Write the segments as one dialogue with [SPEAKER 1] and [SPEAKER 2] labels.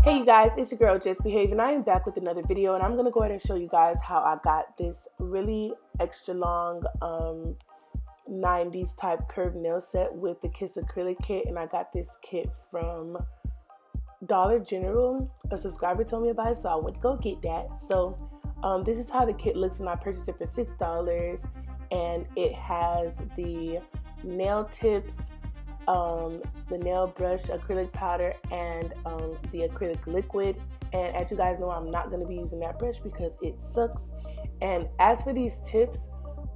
[SPEAKER 1] Hey you guys, it's your girl Just Behave, and I am back with another video, and I'm going to go ahead and show you guys how I got this really extra long 90s type curved nail set with the Kiss Acrylic kit. And I got this kit from Dollar General. A subscriber told me about it, so I went to go get that. So this is how the kit looks, and I purchased it for $6, and it has the nail tips, the nail brush, acrylic powder, and the acrylic liquid. And as you guys know, I'm not going to be using that brush because it sucks. And as for these tips,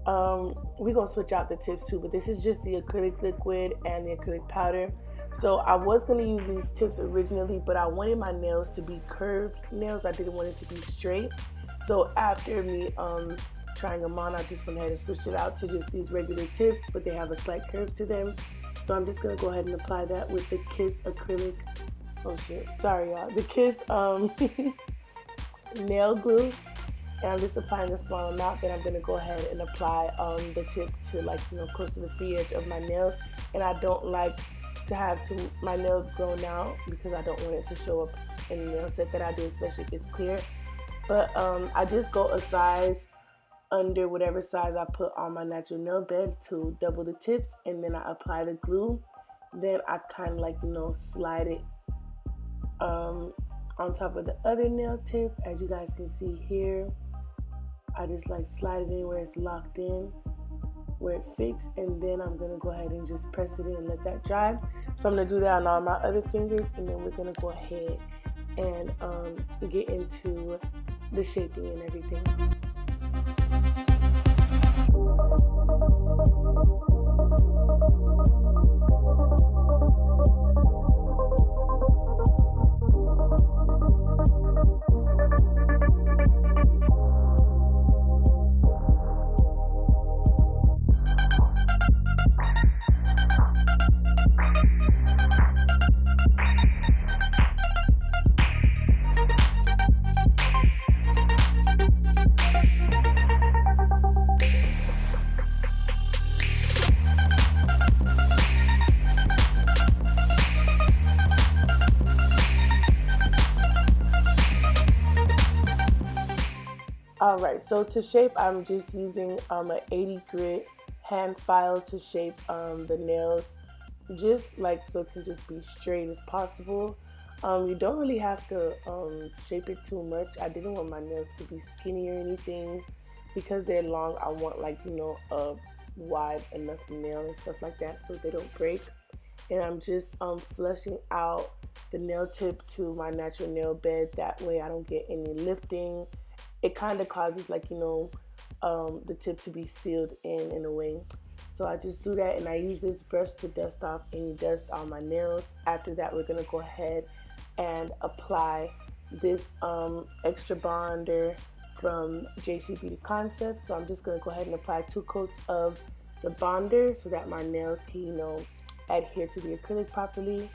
[SPEAKER 1] we're going to switch out the tips too, but this is just the acrylic liquid and the acrylic powder. So I was going to use these tips originally, but I wanted my nails to be curved nails. I didn't want it to be straight. So after me trying them on, I just went ahead and switched it out to just these regular tips, but they have a slight curve to them. So I'm just going to go ahead and apply that with the Kiss acrylic, the Kiss nail glue. And I'm just applying a small amount. Then I'm going to go ahead and apply the tip to close to the free edge of my nails. And I don't like to have my nails grown out because I don't want it to show up in the nail set that I do, especially if it's clear. But I just go a size under whatever size I put on my natural nail bed to double the tips, and then I apply the glue. Then I kind of slide it on top of the other nail tip. As you guys can see here, I just slide it in where it's locked in, where it fits, and then I'm gonna go ahead and just press it in and let that dry. So I'm gonna do that on all my other fingers, and then we're gonna go ahead and get into the shaping and everything. Alright, so to shape, I'm just using an 80 grit hand file to shape the nails, just so it can just be straight as possible. You don't really have to shape it too much. I didn't want my nails to be skinny or anything. Because they're long, I want a wide enough nail and stuff like that so they don't break. And I'm just flushing out the nail tip to my natural nail bed. That way I don't get any lifting. It kind of causes the tip to be sealed in a way. So I just do that, and I use this brush to dust off any dust on my nails. After that, we're gonna go ahead and apply this extra bonder from JC Beauty Concepts. So I'm just gonna go ahead and apply 2 coats of the bonder so that my nails can adhere to the acrylic properly.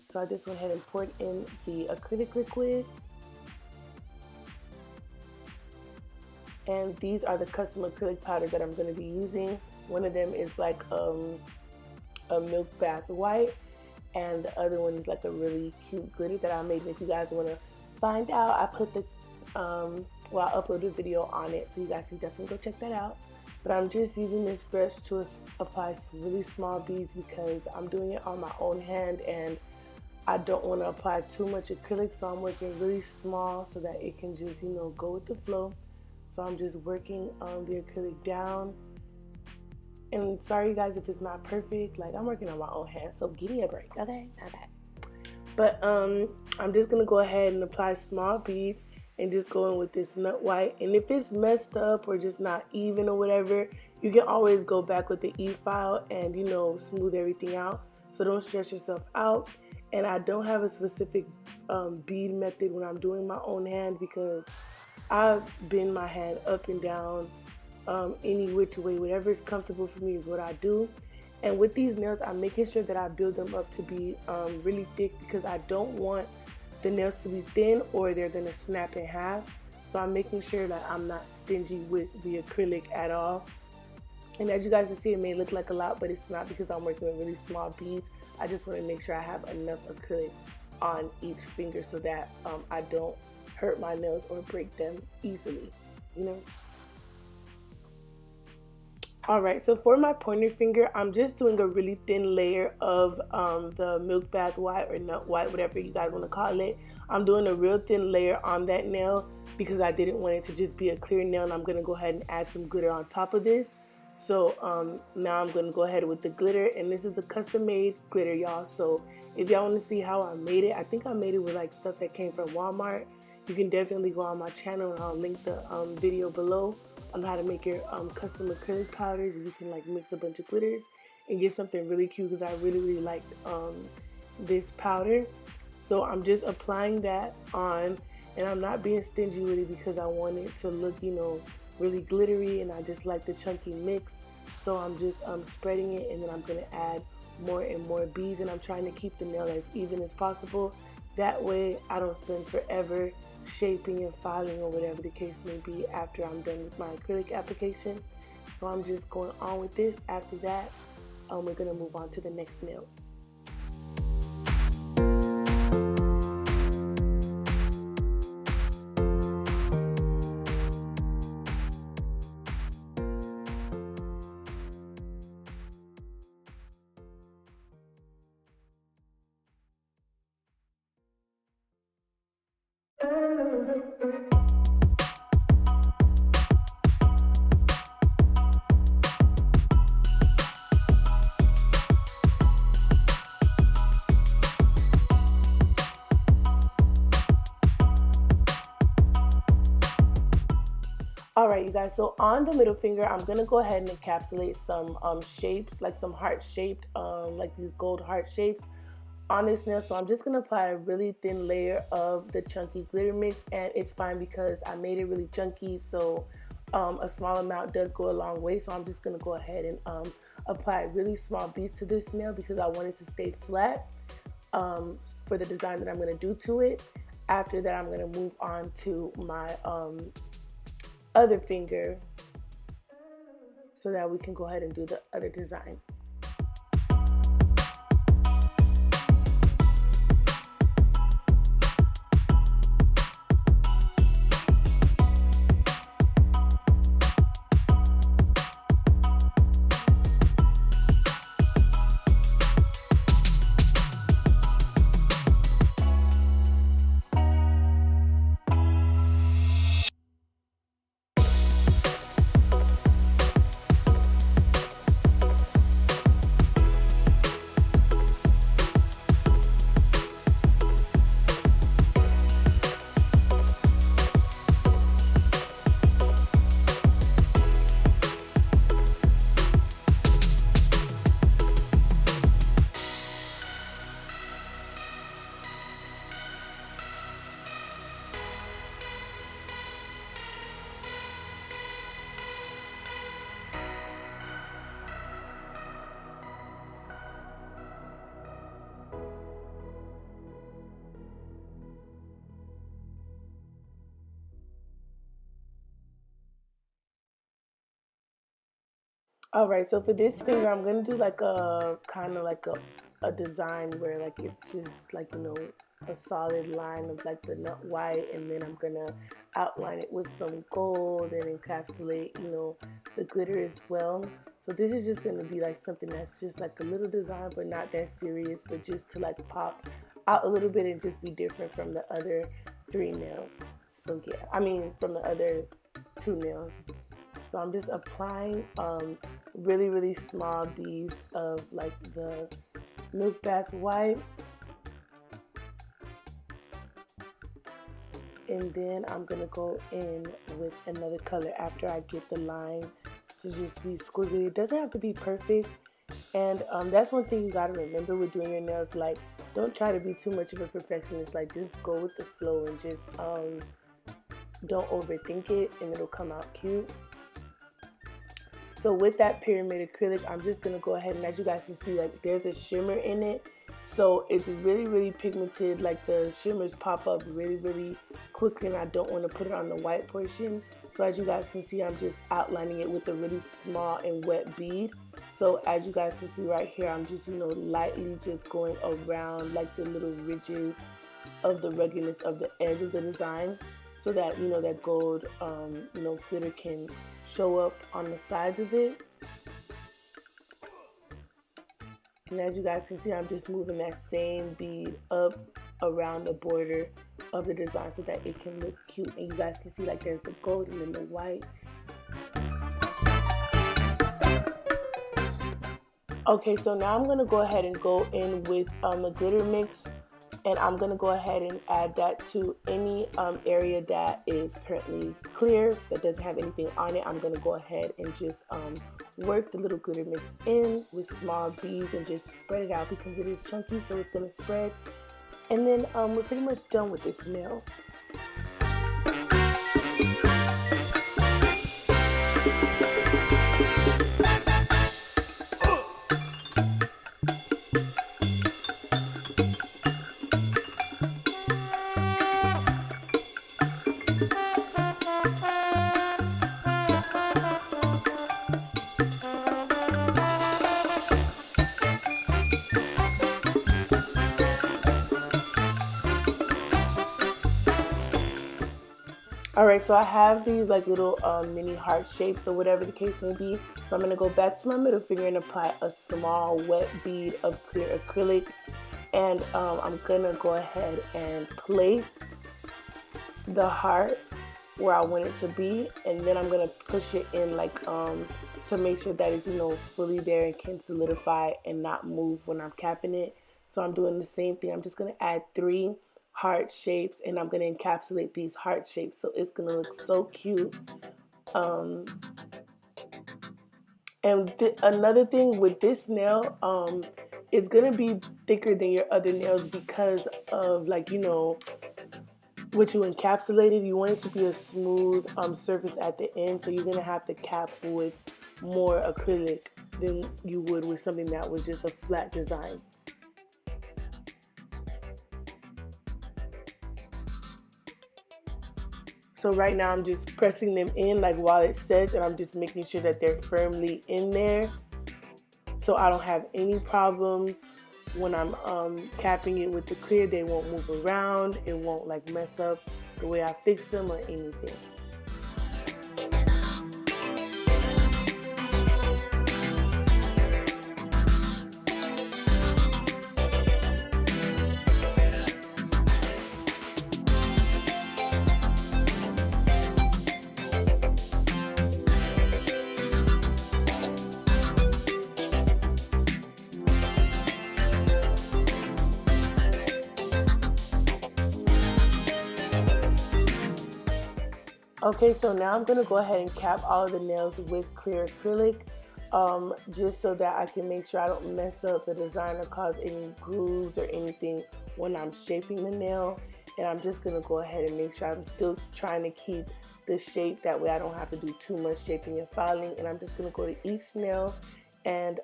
[SPEAKER 1] So I just went ahead and poured in the acrylic liquid. And these are the custom acrylic powders that I'm going to be using. One of them is a milk bath white, and the other one is a really cute glitter that I made. And if you guys want to find out, I put I uploaded a video on it, so you guys can definitely go check that out. But I'm just using this brush to apply some really small beads because I'm doing it on my own hand, and I don't want to apply too much acrylic, so I'm working really small so that it can just go with the flow. So I'm just working the acrylic down. And sorry, you guys, if it's not perfect. I'm working on my own hand, so give me a break, okay? Okay. But I'm just going to go ahead and apply small beads and just go in with this nut white. And if it's messed up or just not even or whatever, you can always go back with the E-file and, smooth everything out. So don't stress yourself out. And I don't have a specific bead method when I'm doing my own hand because I bend my hand up and down any which way. Whatever is comfortable for me is what I do. And with these nails, I'm making sure that I build them up to be really thick because I don't want the nails to be thin or they're going to snap in half. So I'm making sure that I'm not stingy with the acrylic at all. And as you guys can see, it may look like a lot, but it's not because I'm working with really small beads. I just want to make sure I have enough acrylic on each finger so that I don't hurt my nails or break them easily, you know. Alright, so for my pointer finger, I'm just doing a really thin layer of the milk bath white or nut white, whatever you guys want to call it. I'm doing a real thin layer on that nail because I didn't want it to just be a clear nail, and I'm going to go ahead and add some glitter on top of this. So now I'm going to go ahead with the glitter, and this is a custom made glitter, y'all. So if y'all want to see how I made it, I think I made it with like stuff that came from Walmart. You can definitely go on my channel, and I'll link the video below on how to make your custom acrylic powders. You can like mix a bunch of glitters and get something really cute, because I really liked this powder. So I'm just applying that on, and I'm not being stingy with it because I want it to look, you know, really glittery, and I just like the chunky mix. So I'm just spreading it, and then I'm going to add more and more beads, and I'm trying to keep the nail as even as possible. That way I don't spend forever shaping and filing or whatever the case may be after I'm done with my acrylic application. So I'm just going on with this. After that, we're going to move on to the next nail. Alright, you guys, so on the middle finger, I'm going to go ahead and encapsulate some shapes, like some heart-shaped, like these gold heart shapes on this nail. So I'm just going to apply a really thin layer of the chunky glitter mix, and it's fine because I made it really chunky, so a small amount does go a long way. So I'm just going to go ahead and apply really small beads to this nail because I want it to stay flat for the design that I'm going to do to it. After that, I'm going to move on to my other finger so that we can go ahead and do the other design. Alright, so for this finger, I'm going to do like a kind of like a design where like it's just like, you know, a solid line of like the nut white, and then I'm going to outline it with some gold and encapsulate, you know, the glitter as well. So this is just going to be like something that's just like a little design, but not that serious, but just to like pop out a little bit and just be different from the other 3 nails. So yeah, I mean from the other 2 nails. So I'm just applying really small beads of like the milk bath white, and then I'm gonna go in with another color after I get the line to just be squiggly. It doesn't have to be perfect, and that's one thing you gotta remember with doing your nails. Like, don't try to be too much of a perfectionist. Like, just go with the flow and just don't overthink it, and it'll come out cute. So with that pyramid acrylic, I'm just going to go ahead, and as you guys can see, like there's a shimmer in it. So it's really pigmented, like the shimmers pop up really quickly, and I don't want to put it on the white portion. So as you guys can see, I'm just outlining it with a really small and wet bead. So as you guys can see right here, I'm just, you know, lightly just going around like the little ridges of the ruggedness of the edge of the design, so that that gold glitter can show up on the sides of it. And as you guys can see, I'm just moving that same bead up around the border of the design so that it can look cute. And you guys can see like there's the gold and then the white. Okay, so now I'm gonna go ahead and go in with the glitter mix, and I'm gonna go ahead and add that to any area that is currently clear, that doesn't have anything on it. I'm gonna go ahead and just work the little glitter mix in with small beads and just spread it out because it is chunky, so it's gonna spread. And then we're pretty much done with this nail. Alright, so I have these like little mini heart shapes or whatever the case may be. So I'm going to go back to my middle finger and apply a small wet bead of clear acrylic. And I'm going to go ahead and place the heart where I want it to be. And then I'm going to push it in like to make sure that it's fully there and can solidify and not move when I'm capping it. So I'm doing the same thing. I'm just going to add 3 heart shapes, and I'm going to encapsulate these heart shapes, so it's going to look so cute. And another thing with this nail, it's going to be thicker than your other nails because of what you encapsulated. You want it to be a smooth surface at the end, so you're going to have to cap with more acrylic than you would with something that was just a flat design. So right now I'm just pressing them in like while it sets, and I'm just making sure that they're firmly in there so I don't have any problems when I'm capping it with the clear. They won't move around, it won't like mess up the way I fix them or anything. Okay, so now I'm going to go ahead and cap all of the nails with clear acrylic, just so that I can make sure I don't mess up the design or cause any grooves or anything when I'm shaping the nail. And I'm just going to go ahead and make sure I'm still trying to keep the shape, that way I don't have to do too much shaping and filing. And I'm just going to go to each nail and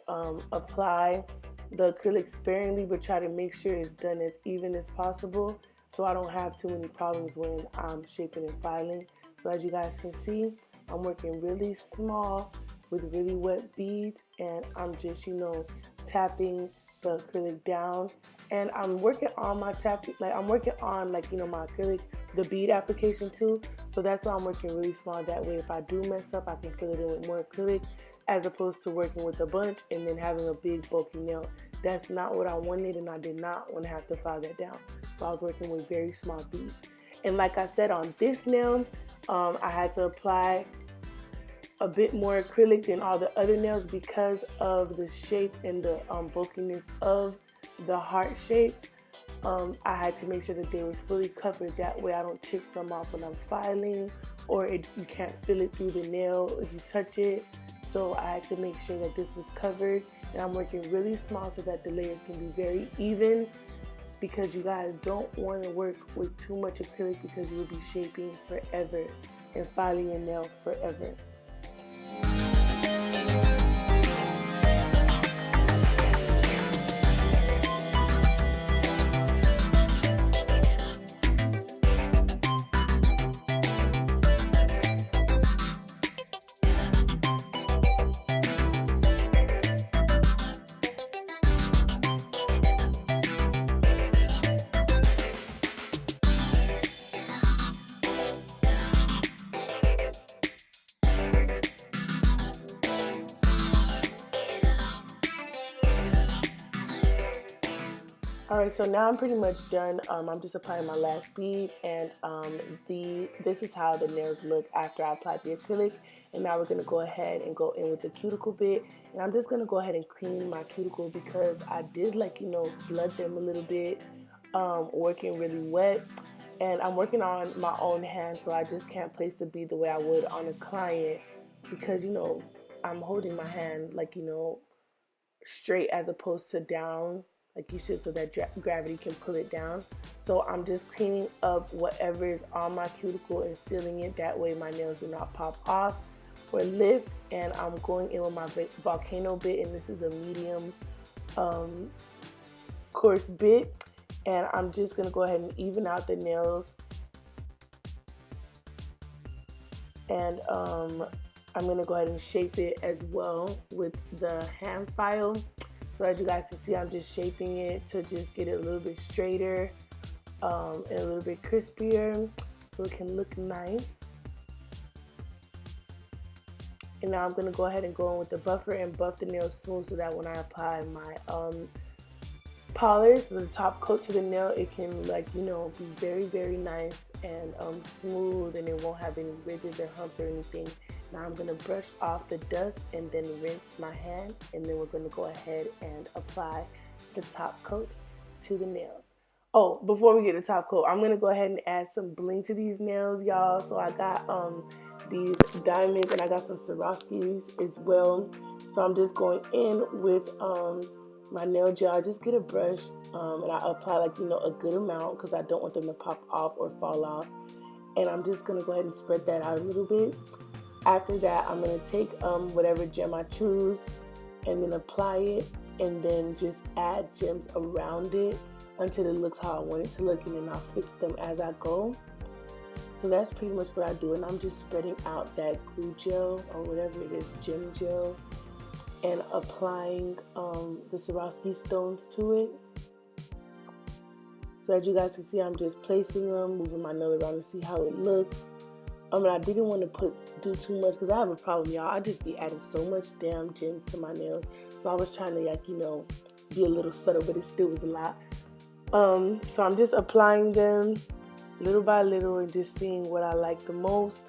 [SPEAKER 1] apply the acrylic sparingly, but try to make sure it's done as even as possible so I don't have too many problems when I'm shaping and filing. So as you guys can see, I'm working really small with really wet beads, and I'm just, tapping the acrylic down. And I'm working on my tapping, my acrylic, the bead application too. So that's why I'm working really small. That way, if I do mess up, I can fill it in with more acrylic, as opposed to working with a bunch and then having a big bulky nail. That's not what I wanted, and I did not want to have to file that down. So I was working with very small beads. And like I said, on this nail, I had to apply a bit more acrylic than all the other nails because of the shape and the bulkiness of the heart shapes. I had to make sure that they were fully covered. That way I don't chip some off when I'm filing, or you can't feel it through the nail if you touch it. So I had to make sure that this was covered, and I'm working really small so that the layers can be very even, because you guys don't want to work with too much acrylic because you will be shaping forever and filing your nail forever. Alright, so now I'm pretty much done. I'm just applying my last bead, and this is how the nails look after I applied the acrylic. And now we're going to go ahead and go in with the cuticle bit. And I'm just going to go ahead and clean my cuticle because I did, like, flood them a little bit, working really wet. And I'm working on my own hand, so I just can't place the bead the way I would on a client because, I'm holding my hand, like, straight as opposed to down like you should, so that gravity can pull it down. So I'm just cleaning up whatever is on my cuticle and sealing it, that way my nails do not pop off or lift. And I'm going in with my volcano bit, and this is a medium coarse bit, and I'm just gonna go ahead and even out the nails. And I'm gonna go ahead and shape it as well with the hand file. So as you guys can see, I'm just shaping it to just get it a little bit straighter and a little bit crispier so it can look nice. And now I'm going to go ahead and go in with the buffer and buff the nail smooth so that when I apply my polish, the top coat to the nail, it can be very, very nice and smooth, and it won't have any ridges or humps or anything. Now I'm going to brush off the dust and then rinse my hand, and then we're going to go ahead and apply the top coat to the nails. Oh, before we get the top coat, I'm going to go ahead and add some bling to these nails, y'all. So I got these diamonds, and I got some Swarovskis as well. So I'm just going in with my nail gel. I just get a brush and I apply a good amount because I don't want them to pop off or fall off. And I'm just going to go ahead and spread that out a little bit. After that, I'm going to take whatever gem I choose and then apply it, and then just add gems around it until it looks how I want it to look, and then I'll fix them as I go. So that's pretty much what I do, and I'm just spreading out that glue gel or whatever it is, gem gel, and applying the Swarovski stones to it. So as you guys can see, I'm just placing them, moving my nail around to see how it looks. And I didn't want to do too much because I have a problem, y'all. I just be adding so much damn gems to my nails. So I was trying to be a little subtle, but it still was a lot. So I'm just applying them little by little and just seeing what I like the most.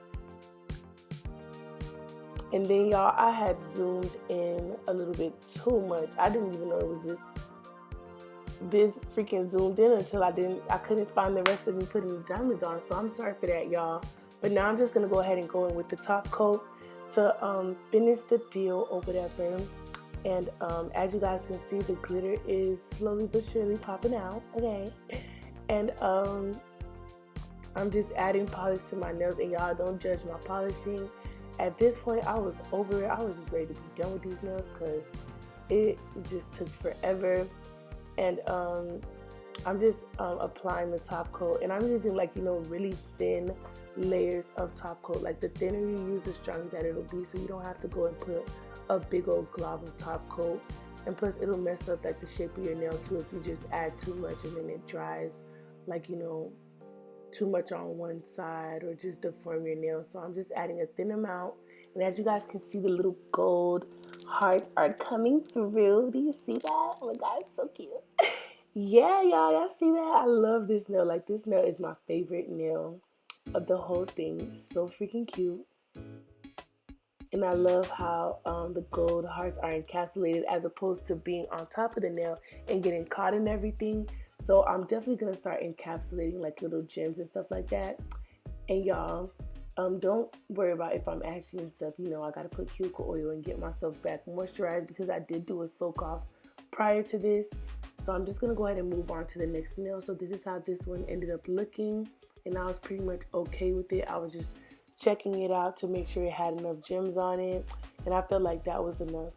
[SPEAKER 1] And then, y'all, I had zoomed in a little bit too much. I didn't even know it was this freaking zoomed in until I couldn't find the rest of me putting the diamonds on. So I'm sorry for that, y'all. But now I'm just gonna go ahead and go in with the top coat to finish the deal or whatever. And as you guys can see, the glitter is slowly but surely popping out. Okay. And I'm just adding polish to my nails, and y'all don't judge my polishing. At this point, I was over it. I was just ready to be done with these nails because it just took forever. And I'm just applying the top coat, and I'm using really thin layers of top coat. Like the thinner you use, the stronger that it'll be, so you don't have to go and put a big old glob of top coat. And plus it'll mess up the shape of your nail too if you just add too much and then it dries too much on one side or just deform your nails. So I'm just adding a thin amount, and as you guys can see, the little gold hearts are coming through. Do you see that? Oh my god, it's so cute. Yeah, y'all see that? I love this nail. This nail is my favorite nail of the whole thing. It's so freaking cute. And I love how the gold hearts are encapsulated as opposed to being on top of the nail and getting caught in everything. So I'm definitely going to start encapsulating little gems and stuff like that. And y'all, don't worry about if I'm ashy and stuff. I got to put cuticle oil and get myself back moisturized because I did do a soak off prior to this. So I'm just going to go ahead and move on to the next nail. So this is how this one ended up looking. And I was pretty much okay with it. I was just checking it out to make sure it had enough gems on it. And I felt like that was enough.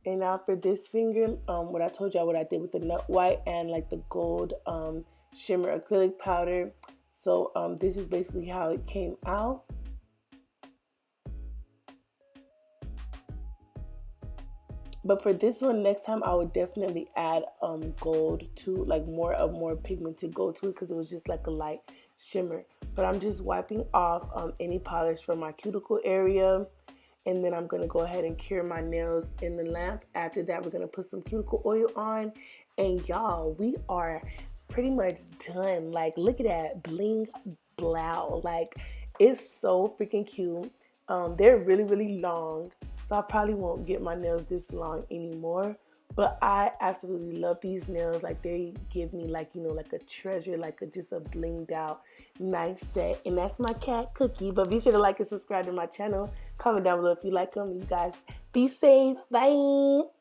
[SPEAKER 1] And now for this finger, what I told y'all what I did with the nut white and the gold shimmer acrylic powder. So this is basically how it came out. But for this one, next time I would definitely add gold to more pigmented gold to it because it was just a light shimmer. But I'm just wiping off any polish from my cuticle area. and then I'm gonna go ahead and cure my nails in the lamp. After that, we're gonna put some cuticle oil on, and y'all, we are pretty much done. Like, look at that bling blow. Like, it's so freaking cute. They're really, really long, so I probably won't get my nails this long anymore. But I absolutely love these nails. Like, they give me, like, you know, like a treasure, like just a blinged out nice set. And that's my cat Cookie. But be sure to like and subscribe to my channel. Comment down below if you like them. You guys be safe. Bye.